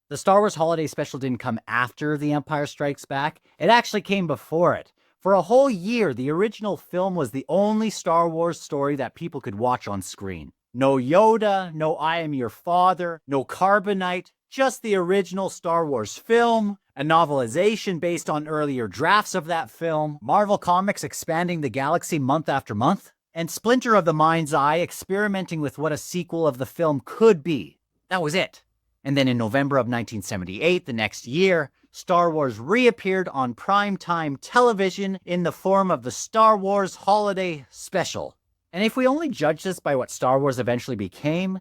The Star Wars Holiday Special didn't come after The Empire Strikes Back. It actually came before it. For a whole year, the original film was the only Star Wars story that people could watch on screen. No Yoda, no I Am Your Father, no Carbonite, just the original Star Wars film, a novelization based on earlier drafts of that film, Marvel Comics expanding the galaxy month after month, and Splinter of the Mind's Eye experimenting with what a sequel of the film could be. That was it. And then in November of 1978, the next year, Star Wars reappeared on primetime television in the form of the Star Wars Holiday Special. And if we only judge this by what Star Wars eventually became,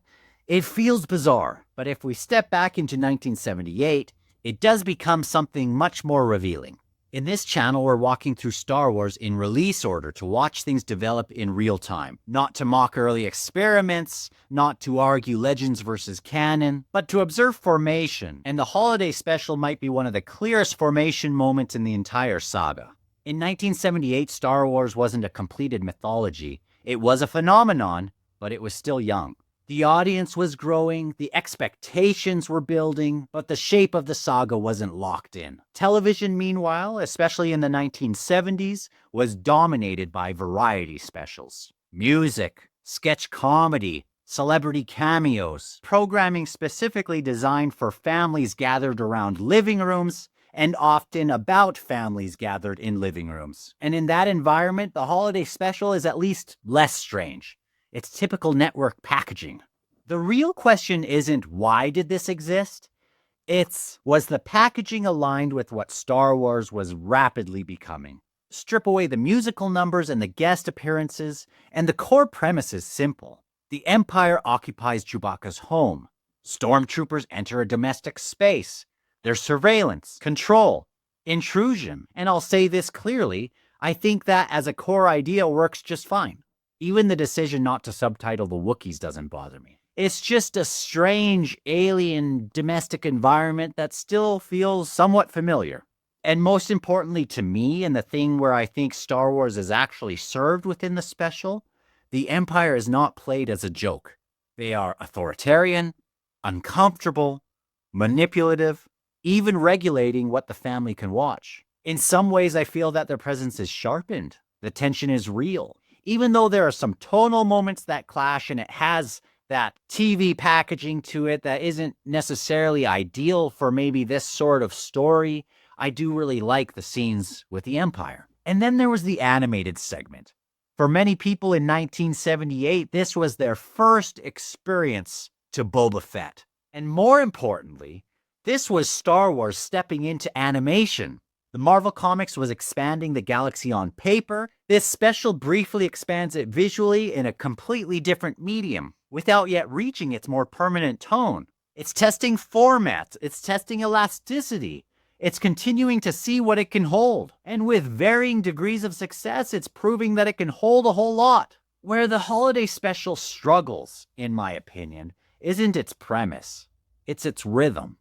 it feels bizarre. But if we step back into 1978, it does become something much more revealing. In this channel, we're walking through Star Wars in release order to watch things develop in real time. Not to mock early experiments, not to argue legends versus canon, but to observe formation. And the Holiday Special might be one of the clearest formation moments in the entire saga. In 1978, Star Wars wasn't a completed mythology. It was a phenomenon, but it was still young. The audience was growing, the expectations were building, but the shape of the saga wasn't locked in. Television, meanwhile, especially in the 1970s, was dominated by variety specials. Music, sketch comedy, celebrity cameos, programming specifically designed for families gathered around living rooms, and often about families gathered in living rooms. And in that environment, the Holiday Special is at least less strange. It's typical network packaging. The real question isn't why did this exist? It's, was the packaging aligned with what Star Wars was rapidly becoming? Strip away the musical numbers and the guest appearances, and the core premise is simple. The Empire occupies Chewbacca's home. Stormtroopers enter a domestic space. There's surveillance, control, intrusion. And I'll say this clearly, I think that as a core idea works just fine. Even the decision not to subtitle the Wookiees doesn't bother me. It's just a strange, alien, domestic environment that still feels somewhat familiar. And most importantly to me, and the thing where I think Star Wars is actually served within the special, the Empire is not played as a joke. They are authoritarian, uncomfortable, manipulative, even regulating what the family can watch. In some ways, I feel that their presence is sharpened. The tension is real. Even though there are some tonal moments that clash and it has that TV packaging to it that isn't necessarily ideal for maybe this sort of story, I do really like the scenes with the Empire. And then there was the animated segment. For many people in 1978, this was their first experience to Boba Fett. And more importantly, this was Star Wars stepping into animation. The Marvel Comics was expanding the galaxy on paper. This special briefly expands it visually in a completely different medium, without yet reaching its more permanent tone. It's testing formats, it's testing elasticity, it's continuing to see what it can hold. And with varying degrees of success, it's proving that it can hold a whole lot. Where the Holiday Special struggles, in my opinion, isn't its premise, it's its rhythm.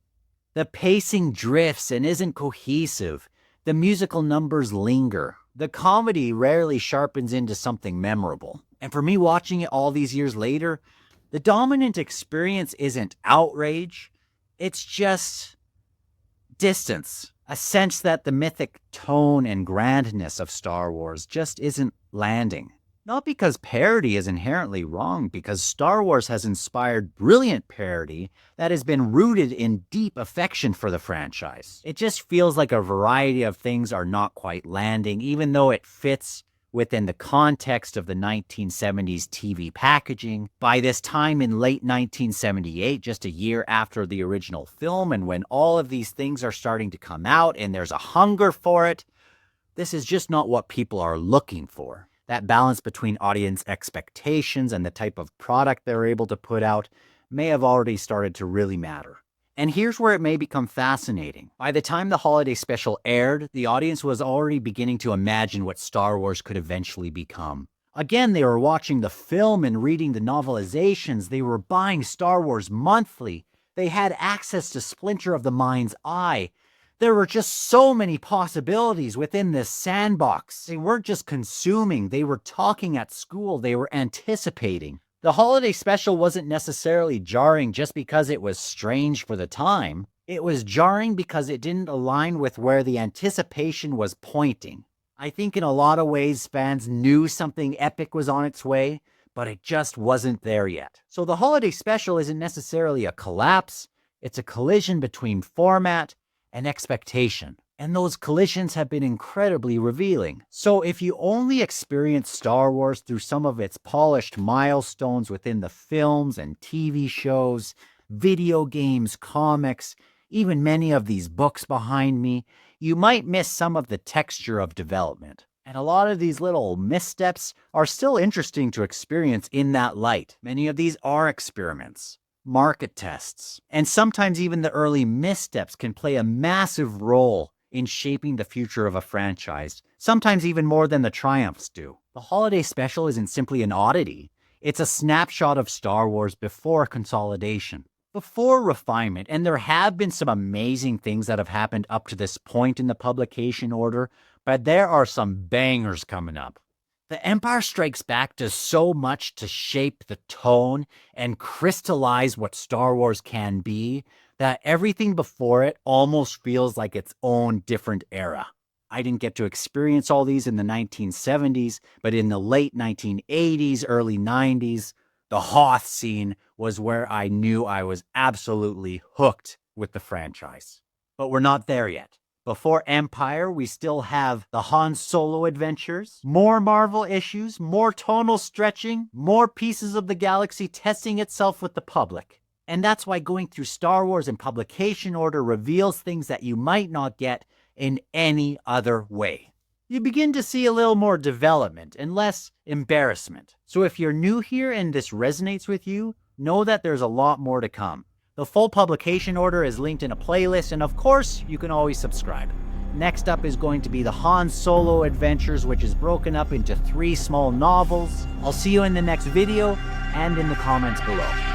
The pacing drifts and isn't cohesive. The musical numbers linger. The comedy rarely sharpens into something memorable. And for me, watching it all these years later, the dominant experience isn't outrage. It's just distance. A sense that the mythic tone and grandness of Star Wars just isn't landing. Not because parody is inherently wrong, because Star Wars has inspired brilliant parody that has been rooted in deep affection for the franchise. It just feels like a variety of things are not quite landing, even though it fits within the context of the 1970s TV packaging. By this time in late 1978, just a year after the original film, and when all of these things are starting to come out and there's a hunger for it, this is just not what people are looking for. That balance between audience expectations and the type of product they're able to put out may have already started to really matter. And here's where it may become fascinating. By the time the Holiday Special aired, the audience was already beginning to imagine what Star Wars could eventually become. Again, they were watching the film and reading the novelizations. They were buying Star Wars monthly. They had access to Splinter of the Mind's Eye. There were just so many possibilities within this sandbox. They weren't just consuming, they were talking at school, they were anticipating. The Holiday Special wasn't necessarily jarring just because it was strange for the time. It was jarring because it didn't align with where the anticipation was pointing. I think in a lot of ways fans knew something epic was on its way, but it just wasn't there yet. So the holiday special isn't necessarily a collapse, it's a collision between format and expectation. And those collisions have been incredibly revealing. So if you only experience Star Wars through some of its polished milestones within the films and TV shows, video games, comics, even many of these books behind me, you might miss some of the texture of development. And a lot of these little missteps are still interesting to experience in that light. Many of these are experiments, market tests, and sometimes even the early missteps can play a massive role in shaping the future of a franchise, sometimes even more than the triumphs do. The holiday special isn't simply an oddity. It's a snapshot of Star Wars before consolidation, before refinement, and there have been some amazing things that have happened up to this point in the publication order, but there are some bangers coming up. The Empire Strikes Back does so much to shape the tone and crystallize what Star Wars can be that everything before it almost feels like its own different era. I didn't get to experience all these in the 1970s, but in the late 1980s, early 90s, the Hoth scene was where I knew I was absolutely hooked with the franchise. But we're not there yet. Before Empire, we still have the Han Solo adventures, more Marvel issues, more tonal stretching, more pieces of the galaxy testing itself with the public. And that's why going through Star Wars in publication order reveals things that you might not get in any other way. You begin to see a little more development and less embarrassment. So if you're new here and this resonates with you, know that there's a lot more to come. The full publication order is linked in a playlist, and of course, you can always subscribe. Next up is going to be the Han Solo Adventures, which is broken up into 3 small novels. I'll see you in the next video and in the comments below.